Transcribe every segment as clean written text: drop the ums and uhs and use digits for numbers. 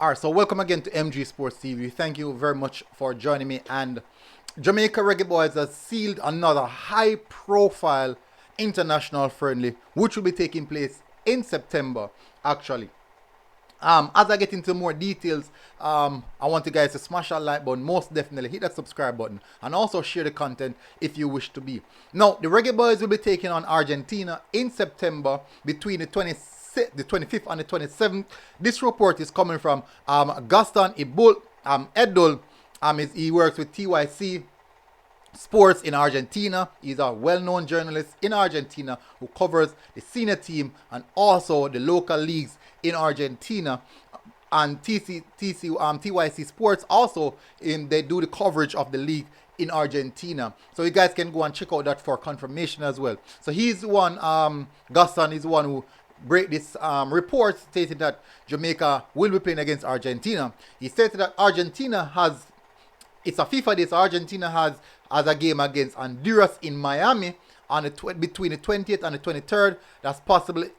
Alright, so welcome again to MG Sports TV. Thank you very much for joining me. And Jamaica Reggae Boyz has sealed another high-profile international friendly, which will be taking place in September, actually. As I get into more details, I want you guys to smash that like button, most definitely hit that subscribe button, and also share the content if you wish to be. Now, the Reggae Boyz will be taking on Argentina in September between the 25th and the 27th. This report is coming from Gaston Edul. He works with TYC Sports in Argentina. He's a well-known journalist in Argentina who covers the senior team and also the local leagues in Argentina. And TYC Sports also they do the coverage of the league in Argentina. So you guys can go and check out that for confirmation as well. So he's the one, Gaston is the one who break this report stating that Jamaica will be playing against Argentina. He stated that Argentina has, it's a FIFA day, so Argentina has a game against Honduras in Miami on between the 20th and the 23rd. That's possibly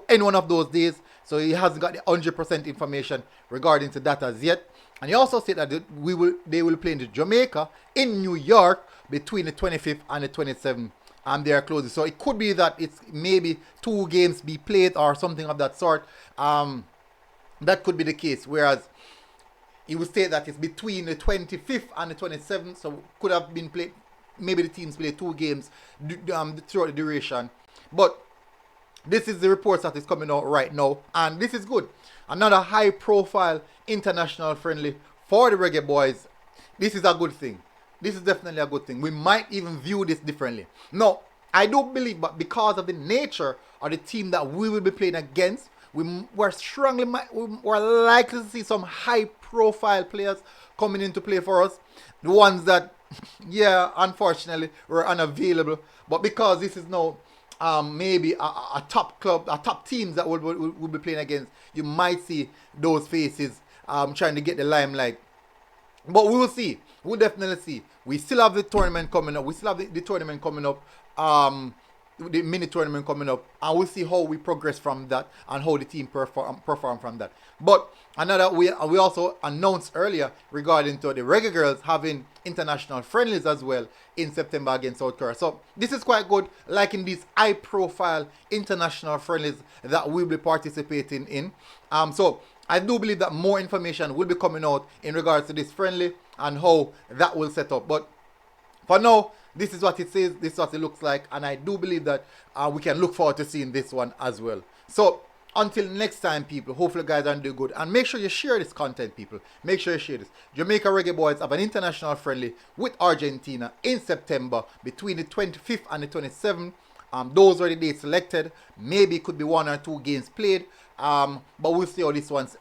any one of those days. So he hasn't got the 100% information regarding to that as yet. And he also said that they will play in Jamaica in New York between the 25th and the 27th. And they are closing. So it could be that it's maybe 2 games be played or something of that sort. That could be the case. Whereas he would state that it's between the 25th and the 27th. So could have been played. Maybe the teams play 2 games throughout the duration. But this is the reports that is coming out right now. And this is good. Another high profile international friendly for the Reggae Boyz. This is a good thing. This is definitely a good thing. We might even view this differently. No, I do believe, but because of the nature of the team that we will be playing against, we're likely to see some high-profile players coming into play for us. The ones that, yeah, unfortunately, were unavailable. But because this is now maybe a top club, a top teams that we'll be playing against, you might see those faces trying to get the limelight. But we will see. We'll definitely see. We still have the tournament coming up. We still have the tournament coming up. The mini tournament coming up. And we'll see how we progress from that and how the team perform from that. But another, we also announced earlier regarding to the Reggae Girls having international friendlies as well in September against South Korea. So this is quite good, like in these high profile international friendlies that we'll be participating in. So I do believe that more information will be coming out in regards to this friendly and how that will set up. But for now, this is what it says, this is what it looks like, and I do believe that we can look forward to seeing this one as well. So until next time, people, hopefully you guys are doing good, and make sure you share this content, people. Make sure you share this. Jamaica Reggae Boyz have an international friendly with Argentina in September between the 25th and the 27th. Those are the dates selected. Maybe it could be 1 or 2 games played. But we'll see how this one's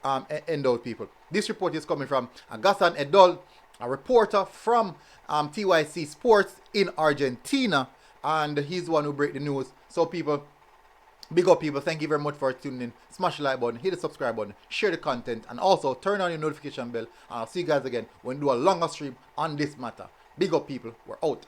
end out, people. This report is coming from Gaston Edul, a reporter from TYC Sports in Argentina, and he's the one who break the news. So people, big up people, thank you very much for tuning in. Smash the like button, hit the subscribe button, share the content, and also turn on your notification bell. And I'll see you guys again when we do a longer stream on this matter. Big up people, we're out.